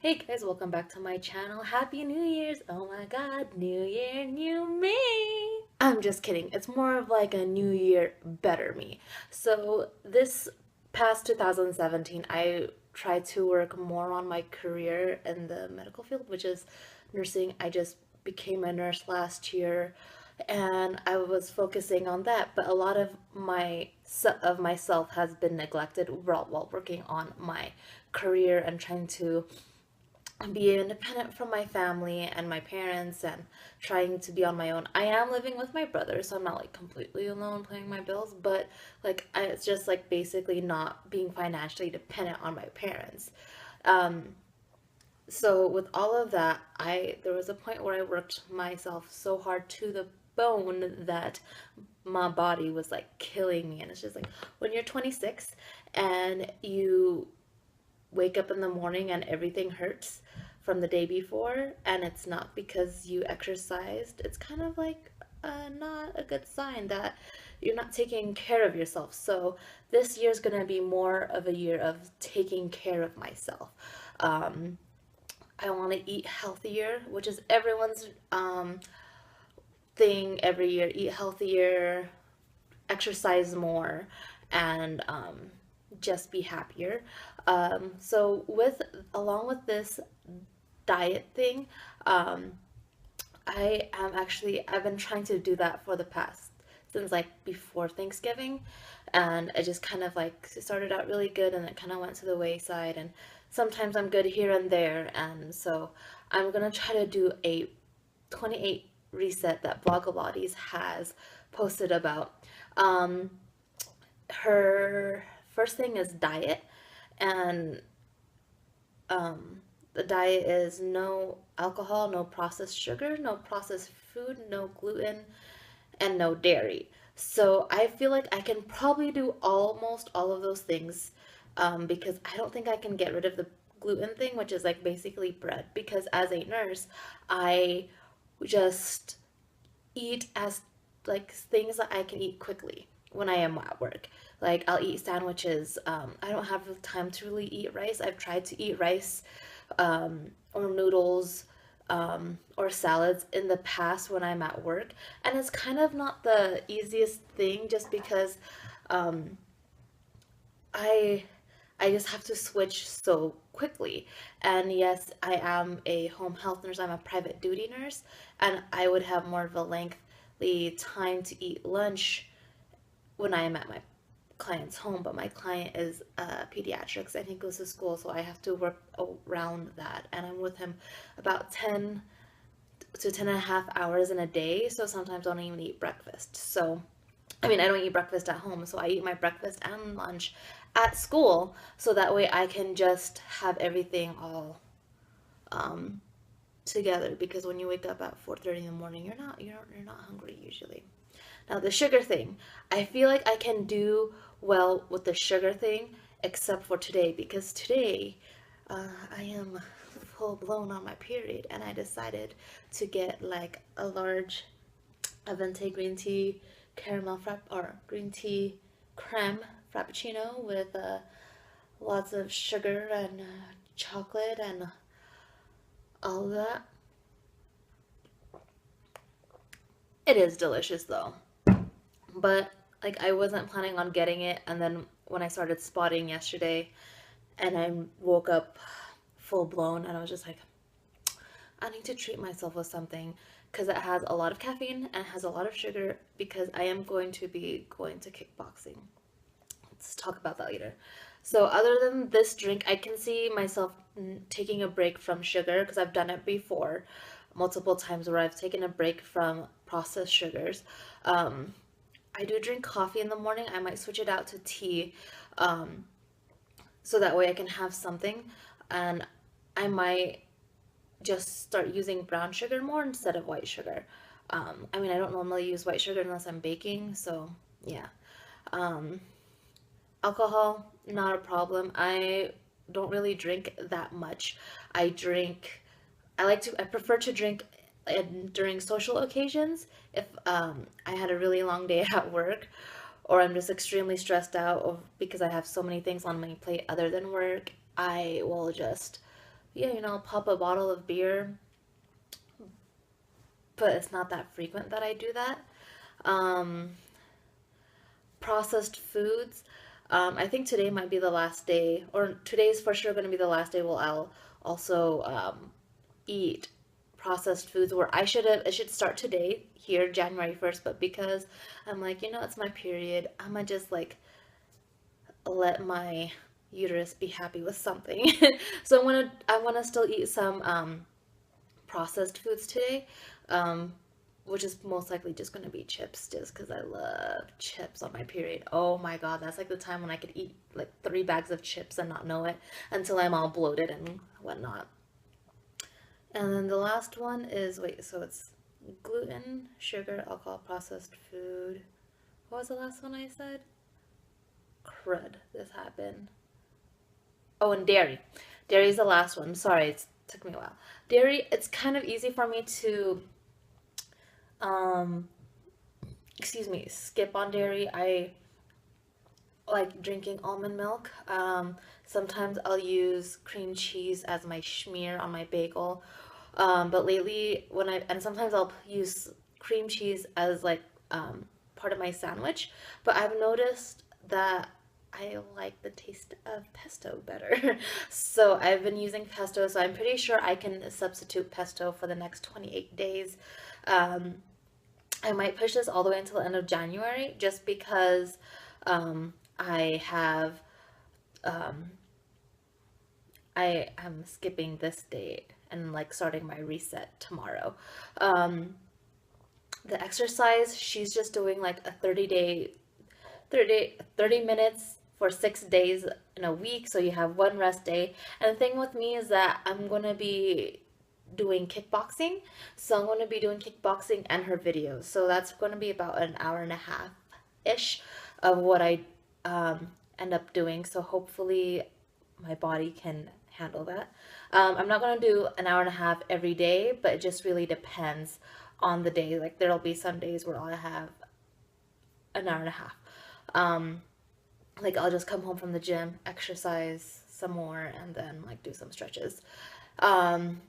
Hey guys, welcome back to my channel. Happy New Year's! Oh my god, New Year, new me! I'm just kidding. It's more of like a New Year, better me. So this past 2017, I tried to work more on my career in the medical field, which is nursing. I just became a nurse last year and I was focusing on that, but a lot of myself has been neglected while working on my career and trying to be independent from my family and my parents and trying to be on my own. I am living with my brother, so I'm not like completely alone paying my bills, but it's just like basically not being financially dependent on my parents. Um, so with all of that, I there was a point where I worked myself so hard to the bone that my body was like killing me. And it's just like when you're 26 and you wake up in the morning and everything hurts from the day before, and it's not because you exercised, it's kind of like not a good sign that you're not taking care of yourself. So this year is going to be more of a year of taking care of myself. um, I want to eat healthier, which is everyone's thing every year. Eat healthier, exercise more, and just be happier. So with along with this diet thing, um, I've been trying to do that for the past since like before Thanksgiving, and it just kind of like started out really good and it kind of went to the wayside. And sometimes I'm good here and there, and so I'm gonna try to do a 28 reset that Blogilates has posted about. Um, her first thing is diet, and um, the diet is no alcohol, no processed sugar, no processed food, no gluten, and no dairy. So I feel like I can probably do almost all of those things, because I don't think I can get rid of the gluten thing, which is like basically bread. Because as a nurse, I just eat as like things that I can eat quickly when I am at work. Like I'll eat sandwiches. I don't have the time to really eat rice. I've tried to eat rice, or noodles, or salads in the past when I'm at work, and it's kind of not the easiest thing just because um, I I just have to switch so quickly. And yes, I am a home health nurse. I'm a private duty nurse, and I would have more of a lengthy time to eat lunch when I am at my client's home. But my client is pediatrics and he goes to school, so I have to work around that. And I'm with him about 10 to 10 and a half hours in a day, so sometimes I don't even eat breakfast. So I mean, I don't eat breakfast at home, so I eat my breakfast and lunch at school, so that way I can just have everything all um, together. Because when you wake up at 4:30 in the morning, you're not hungry usually. Now the sugar thing, I feel like I can do well with the sugar thing, except for today, because today I am full blown on my period, and I decided to get like a large Avente green tea caramel frapp or green tea creme frappuccino with lots of sugar and chocolate and all of that. It is delicious though, but like I wasn't planning on getting it, and then when I started spotting yesterday, and I woke up full blown, and I was just like, I need to treat myself with something because it has a lot of caffeine and has a lot of sugar, because I am going to be going to kickboxing. Let's talk about that later. So other than this drink, I can see myself taking a break from sugar, because I've done it before multiple times where I've taken a break from processed sugars. Um, I do drink coffee in the morning. I might switch it out to tea, um, so that way I can have something. And I might just start using brown sugar more instead of white sugar. I mean, I don't normally use white sugar unless I'm baking, so yeah. Um, Alcohol, not a problem. I don't really drink that much. I drink, I prefer to drink during social occasions. If I had a really long day at work, or I'm just extremely stressed out because I have so many things on my plate other than work, I will just yeah, I'll pop a bottle of beer, but it's not that frequent that I do that. Um, Processed foods. I think today might be the last day, or today's for sure going to be the last day where I'll also eat processed foods. Where it should start today here, January 1st, but because I'm like, it's my period, I'm gonna just like let my uterus be happy with something. So I wanna still eat some processed foods today, um, which is most likely just gonna be chips, just because I love chips on my period. Oh my God, that's like the time when I could eat like 3 bags of chips and not know it until I'm all bloated and whatnot. And then the last one is, wait, so it's gluten, sugar, alcohol, processed food. What was the last one I said? Crud, this happened. Oh, and dairy. Dairy is the last one. Sorry, it took me a while. Dairy, it's kind of easy for me to um excuse me, skip on dairy. I like drinking almond milk. Sometimes I'll use cream cheese as my schmear on my bagel. But lately, and sometimes I'll use cream cheese as like part of my sandwich. But I've noticed that I like the taste of pesto better. So I've been using pesto, so I'm pretty sure I can substitute pesto for the next 28 days. Um, I might push this all the way until the end of January just because I have um, I am skipping this date and like starting my reset tomorrow. Um, the exercise, she's just doing like a 30 minutes for 6 days in a week, so you have one rest day. And the thing with me is that I'm gonna be doing kickboxing, so I'm gonna be doing kickboxing and her videos. So that's gonna be about an hour and a half ish of what I end up doing. So hopefully my body can handle that. I'm not gonna do an hour and a half every day, but it just really depends on the day. Like there'll be some days where I'll have an hour and a half. Um, like I'll just come home from the gym, exercise some more, and then like do some stretches. Um,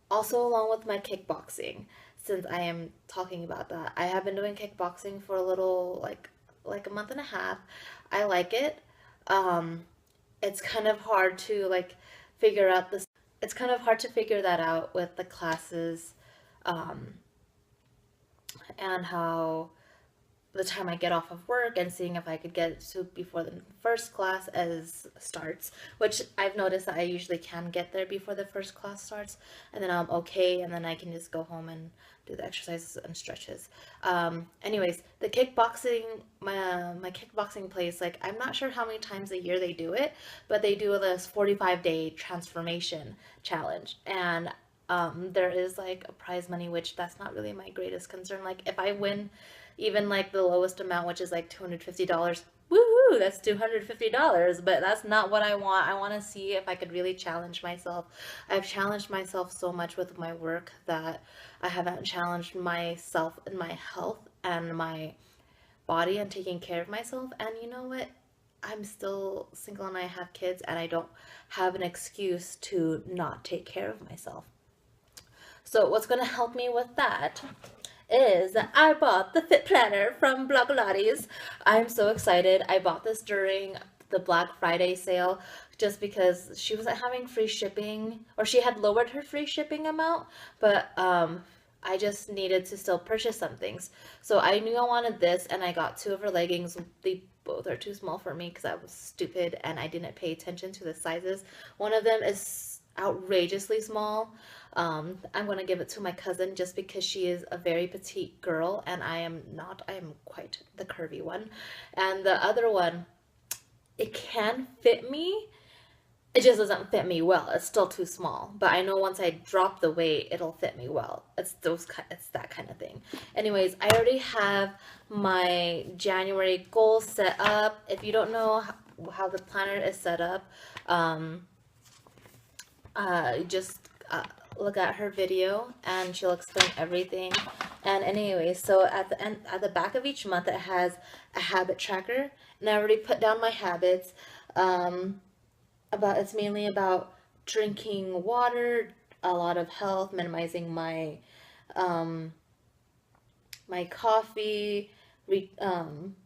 Also, along with my kickboxing, since I am talking about that, I have been doing kickboxing for a little like a month and a half. I like it. Um, it's kind of hard to like figure out this. It's kind of hard to figure that out with the classes, um, and how the time I get off of work and seeing if I could get to before the first class as starts, which I've noticed that I usually can get there before the first class starts, and then I'm okay, and then I can just go home and do the exercises and stretches. Anyways, the kickboxing, my kickboxing place, like I'm not sure how many times a year they do it, but they do this 45-day transformation challenge, and there is like a prize money, which that's not really my greatest concern. Like if I win even like the lowest amount, which is like $250, woohoo, that's $250, but that's not what I want. I want to see if I could really challenge myself. I've challenged myself so much with my work that I haven't challenged myself in my health and my body and taking care of myself. And you know what? I'm still single and I have kids, and I don't have an excuse to not take care of myself. So what's going to help me with that is I bought the Fit Planner from Blogilates. I'm so excited. I bought this during the Black Friday sale just because she wasn't having free shipping, or she had lowered her free shipping amount, but I just needed to still purchase some things. So I knew I wanted this, and I got 2 of her leggings. They both are too small for me because I was stupid and I didn't pay attention to the sizes. One of them is outrageously small. I'm gonna give it to my cousin just because she is a very petite girl and I am not. I am quite the curvy one. And the other one, it can fit me. It just doesn't fit me well. It's still too small. But I know once I drop the weight, it'll fit me well. It's that kind of thing. Anyways, I already have my January goals set up. If you don't know how the planner is set up, just look at her video and she'll explain everything. And anyway, so at the end, at the back of each month, it has a habit tracker, and I already put down my habits. It's mainly about drinking water, a lot of health, minimizing um, my coffee. Re- um,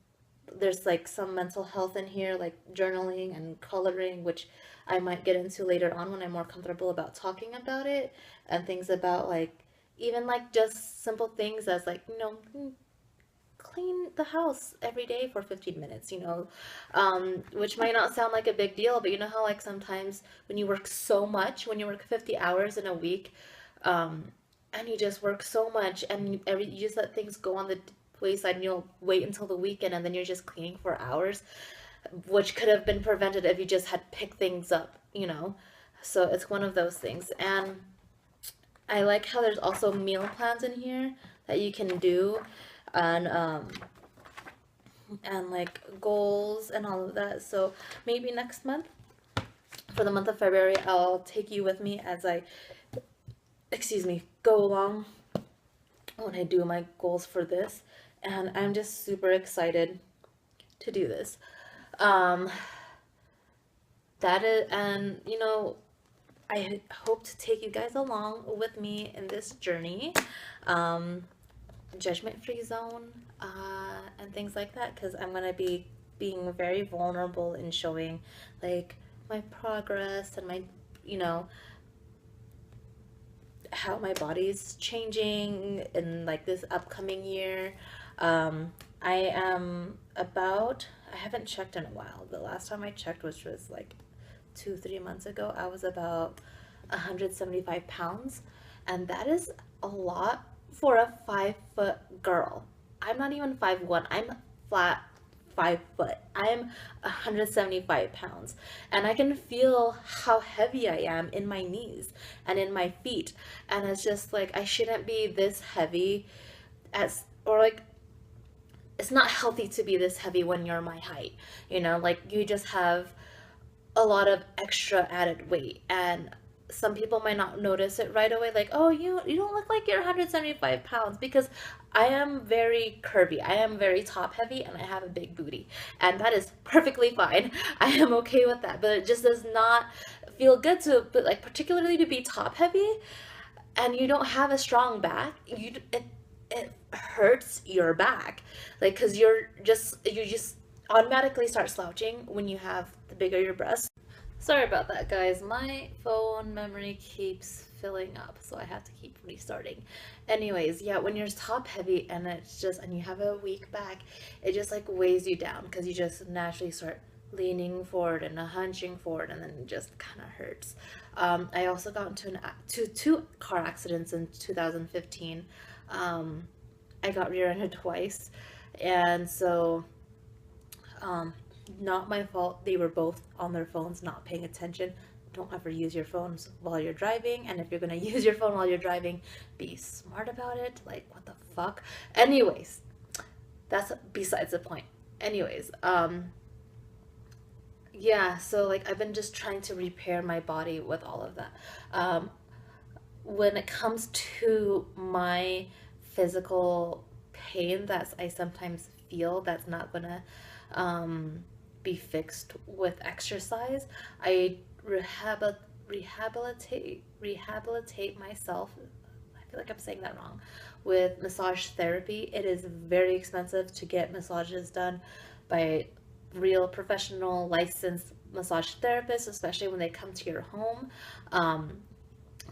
there's like some mental health in here, like journaling and coloring, which I might get into later on when I'm more comfortable about talking about it, and things about like even like just simple things as like, clean the house every day for 15 minutes, which might not sound like a big deal, but you know how like sometimes when you work so much, when you work 50 hours in a week, um, and you just work so much and you just let things go on the wayside and you'll wait until the weekend and then you're just cleaning for hours, which could have been prevented if you just had picked things up. So it's one of those things. And I like how there's also meal plans in here that you can do, and like goals and all of that. So maybe next month, for the month of February, I'll take you with me as I, go along when I do my goals for this. And I'm just super excited to do this. Um, that is, and I hope to take you guys along with me in this journey. Um, Judgment free zone, and things like that, because I'm gonna be being very vulnerable in showing like my progress and my you know how my body's changing in like this upcoming year. I am about, I haven't checked in a while. The last time I checked, which was like 2 3 months ago, I was about 175 pounds, and that is a lot for a 5 foot girl. I'm not even 5'1". I'm flat 5 foot. I'm 175 pounds, and I can feel how heavy I am in my knees and in my feet. And it's just like I shouldn't be this heavy, or like it's not healthy to be this heavy when you're my height. Like you just have a lot of extra added weight, and some people might not notice it right away, like, oh, you don't look like you're 175 pounds, because I am very curvy, I am very top heavy, and I have a big booty, and that is perfectly fine. I am okay with that, but it just does not feel good to, but like particularly to be top heavy and you don't have a strong back. It hurts your back, like, because you just automatically start slouching when you have the bigger your breasts. Sorry about that, guys. My phone memory keeps filling up, so I have to keep restarting. Anyways, yeah, when you're top heavy and you have a weak back, it just like weighs you down because you just naturally start leaning forward and hunching forward, and then it just kind of hurts. I also got into two car accidents in 2015. Um, I got rear-ended twice, and so um, not my fault. They were both on their phones, not paying attention. Don't ever use your phones while you're driving. And if you're gonna use your phone while you're driving, be smart about it. Like, what the fuck? Anyways, that's besides the point. Anyways, yeah, so like I've been just trying to repair my body with all of that. Um, when it comes to my physical pain that I sometimes feel that's not gonna um, be fixed with exercise, I rehabilitate myself. I feel like I'm saying that wrong. With massage therapy, it is very expensive to get massages done by real professional licensed massage therapists, especially when they come to your home. Um,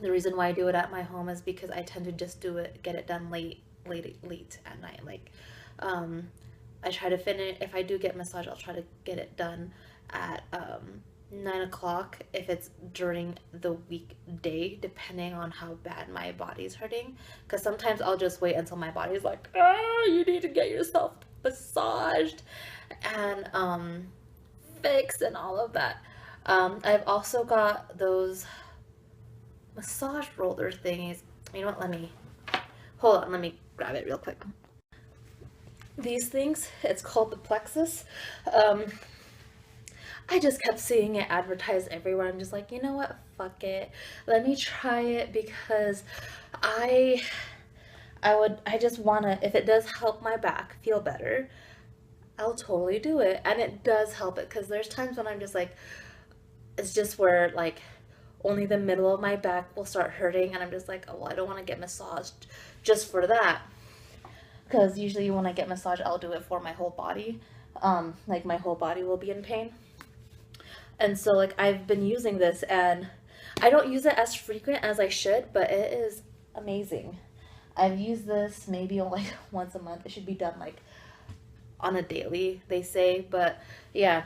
the reason why I do it at my home is because I tend to just get it done late at night. Like, um, I try to finish, if I do get massage, I'll try to get it done at 9 o'clock if it's during the weekday, depending on how bad my body's hurting. Because sometimes I'll just wait until my body's like, you need to get yourself massaged and fixed and all of that. I've also got those massage roller thingies. You know what? Hold on, let me grab it real quick. These things, it's called the Plexus. Um, I just kept seeing it advertised everywhere. I'm just like, you know what? Fuck it. Let me try it because I I just wanna, if it does help my back feel better, I'll totally do it. And it does help it because there's times when I'm just like, it's just where like only the middle of my back will start hurting, and I'm just like, oh, well, I don't want to get massaged just for that. Because usually when I get massage, I'll do it for my whole body. Like my whole body will be in pain. And so like I've been using this, and I don't use it as frequent as I should, but it is amazing. I've used this maybe like once a month. It should be done like on a daily, they say. But yeah,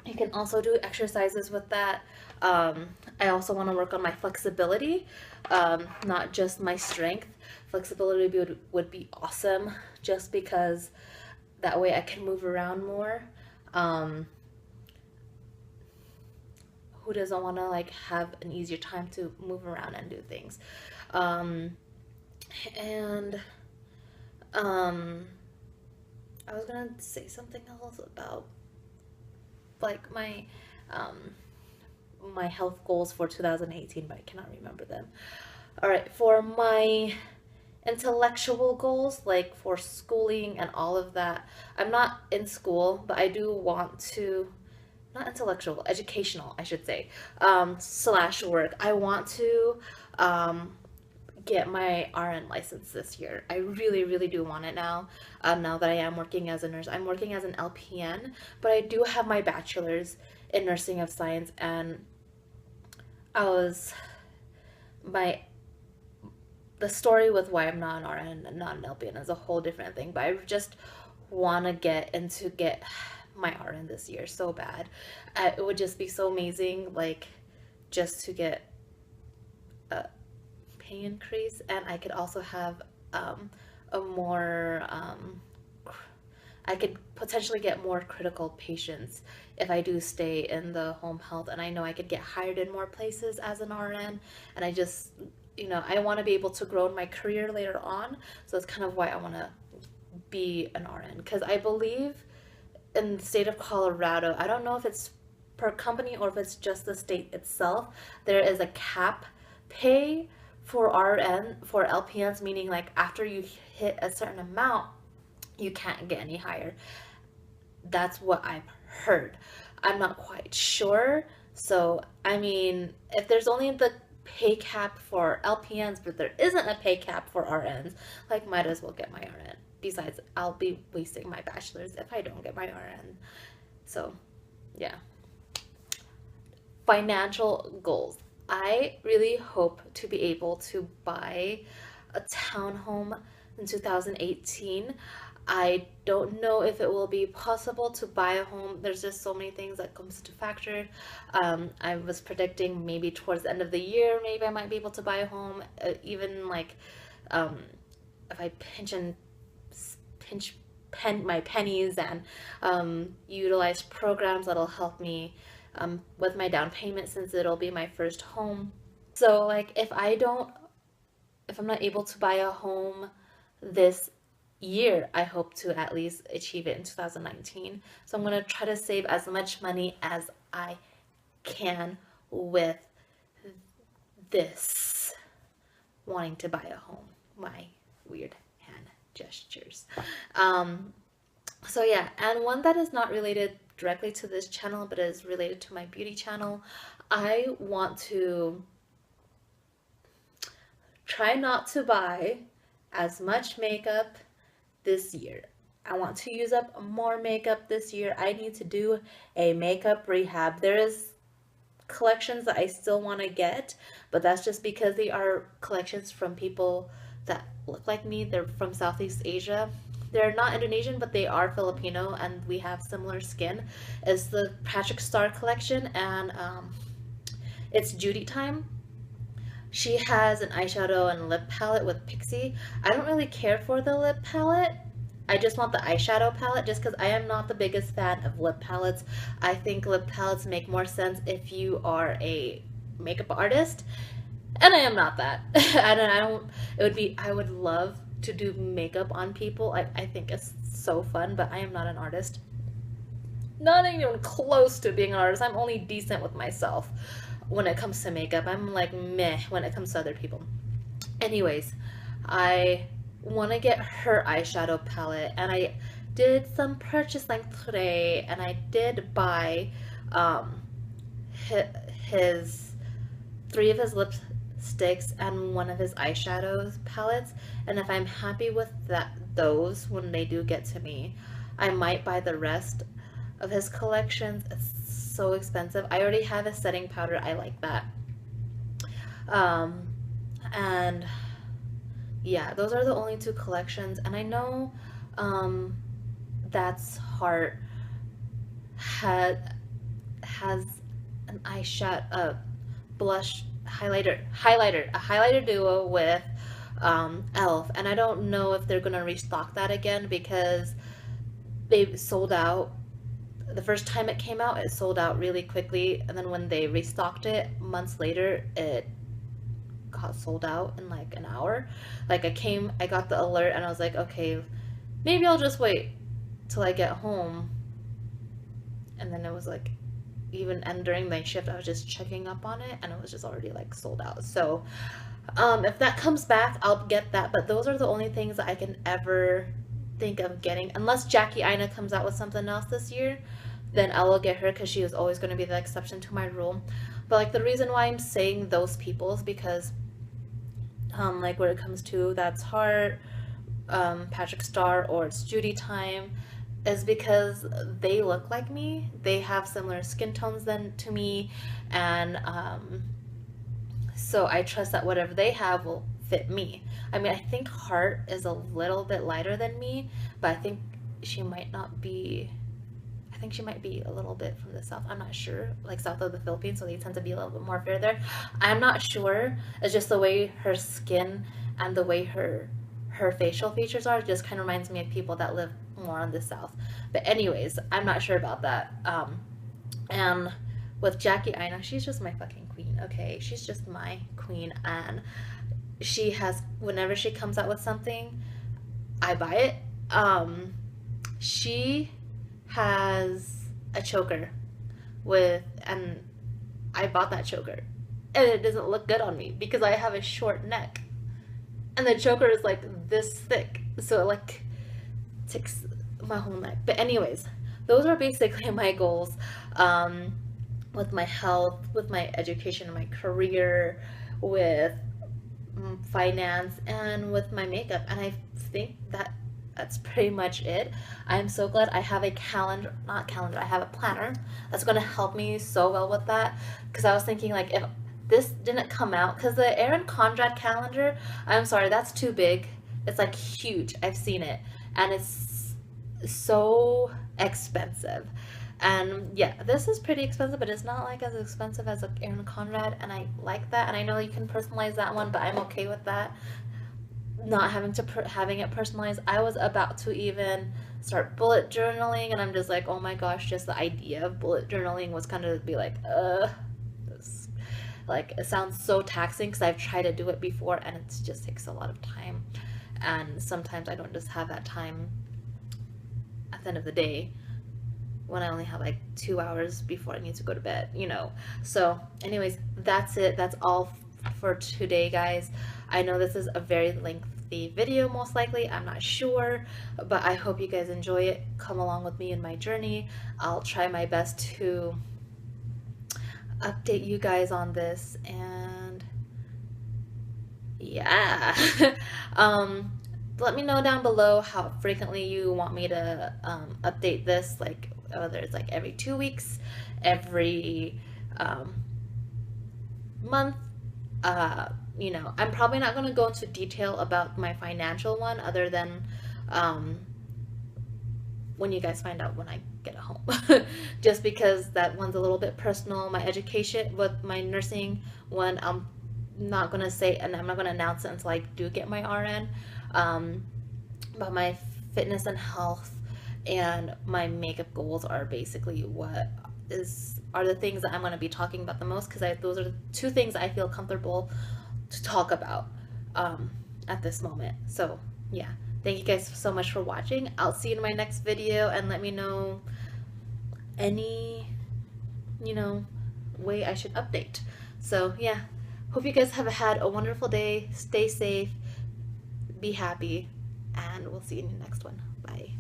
you can also do exercises with that. I also want to work on my flexibility, not just my strength. Flexibility would be awesome, just because that way I can move around more. Um, who doesn't want to like have an easier time to move around and do things? Um, and um, I was gonna say something else about like um, my health goals for 2018, but I cannot remember them. All right, for my intellectual goals, like for schooling and all of that, I'm not in school, but I do want to, not intellectual, educational, I should say, slash work. I want to um, get my RN license this year. I really, really do want it now. Now that I am working as a nurse, I'm working as an LPN, but I do have my bachelor's in nursing of science, and I was my the story with why I'm not an RN and not an LPN is a whole different thing. But I just want to get my RN this year so bad. It would just be so amazing, like just to get a pay increase, and I could also have a more I could potentially get more critical patients if I do stay in the home health, and I know I could get hired in more places as an RN, and I just, I want to be able to grow in my career later on, so that's kind of why I want to be an RN, because I believe in the state of Colorado, I don't know if it's per company or if it's just the state itself, there is a cap pay for LPNs, meaning like after you hit a certain amount, you can't get any higher. That's what I've heard. I'm not quite sure. So, I mean, if there's only the pay cap for LPNs, but there isn't a pay cap for RNs, like, might as well get my RN. Besides, I'll be wasting my bachelor's if I don't get my RN. So, yeah. Financial goals. I really hope to be able to buy a townhome in 2018. I don't know if it will be possible to buy a home. There's just so many things that comes to factor. I was predicting maybe towards the end of the year, maybe I might be able to buy a home. Even like um, if I pinch my pennies and utilize programs that'll help me with my down payment, since it'll be my first home. So like if I'm not able to buy a home this year, I hope to at least achieve it in 2019. So I'm going to try to save as much money as I can with this wanting to buy a home. My weird hand gestures. So yeah, and one that is not related directly to this channel, but is related to my beauty channel. I want to try not to buy as much makeup this year. I want to use up more makeup this year. I need to do a makeup rehab. There is collections that I still want to get, but that's just because they are collections from people that look like me. They're from Southeast Asia. They're not Indonesian, but they are Filipino, and we have similar skin. It's the Patrick Star collection, and it's Judy time. She has an eyeshadow and lip palette with Pixie. I don't really care for the lip palette. I just want the eyeshadow palette, just because I am not the biggest fan of lip palettes. I think lip palettes make more sense if you are a makeup artist, and I am not that. I would love to do makeup on people. I think it's so fun, but I am not an artist. Not even close to being an artist. I'm only decent with myself when it comes to makeup. I'm like meh when it comes to other people. Anyways, I want to get her eyeshadow palette, and I did some purchasing today, and I did buy his 3 of his lipsticks and 1 of his eyeshadows palettes, and if I'm happy with those when they do get to me, I might buy the rest of his collections. It's so expensive. I already have a setting powder. I like that. Um, and yeah, those are the only 2 collections. And I know That's Heart had has an eyeshadow, blush a highlighter duo with Elf, and I don't know if they're gonna restock that again because they sold out. The first time it came out, it sold out really quickly, and then when they restocked it months later, it got sold out in like an hour. Like I got the alert, and I was like, okay, maybe I'll just wait till I get home. And then it was like, even and during my shift, I was just checking up on it, and it was just already like sold out. So, if that comes back, I'll get that. But those are the only things that I can ever think of getting, unless Jackie Aina comes out with something else this year. Then I will get her because she is always going to be the exception to my rule. But like the reason why I'm saying those people is because, like when it comes to That's Heart, Patrick Star, or It's Judy Time, is because they look like me. They have similar skin tones than to me, and so I trust that whatever they have will fit me. I mean, I think Heart is a little bit lighter than me, but I think she might not be. I think she might be a little bit from the south. I'm not sure, like south of the Philippines, so they tend to be a little bit more fair there. I'm not sure. It's just the way her skin and the way her facial features are just kind of reminds me of people that live more on the south. But anyways, I'm not sure about that. And with Jackie Aina, she's just my fucking queen. Okay, she's just my queen, and she has whenever she comes out with something, I buy it. She has a choker and I bought that choker, and it doesn't look good on me because I have a short neck, and the choker is like this thick, so it like takes my whole neck. But anyways, those are basically my goals, with my health, with my education, my career, with finance, and with my makeup. And I think that's pretty much it. I'm so glad I have a calendar, not calendar, I have a planner that's going to help me so well with that. Because I was thinking, like, if this didn't come out, because the Erin Conrad calendar, I'm sorry, that's too big. It's like huge. I've seen it, and it's so expensive. And yeah, this is pretty expensive, but it's not like as expensive as like Erin Conrad, and I like that. And I know you can personalize that one, but I'm okay with that, not having to having it personalized. I was about to even start bullet journaling, and I'm just like, oh my gosh, just the idea of bullet journaling was kind of be like, this, like, it sounds so taxing because I've tried to do it before, and it just takes a lot of time, and sometimes I don't just have that time at the end of the day when I only have like 2 hours before I need to go to bed, you know. So anyways, that's it. That's all for today, guys. I know this is a very lengthy video, most likely. I'm not sure, but I hope you guys enjoy it. Come along with me in my journey. I'll try my best to update you guys on this, and yeah. Let me know down below how frequently you want me to update this, like whether it's like every 2 weeks, every month. You know, I'm probably not going to go into detail about my financial one other than when you guys find out when I get home. Just because that one's a little bit personal. My education with my nursing one, I'm not going to say, and I'm not going to announce it until I do get my RN. But my fitness and health and my makeup goals are basically are the things that I'm going to be talking about the most, because those are the 2 things I feel comfortable to talk about at this moment. So yeah, thank you guys so much for watching. I'll see you in my next video, and let me know any, you know, way I should update. So yeah, hope you guys have had a wonderful day. Stay safe, be happy, and we'll see you in the next one. Bye.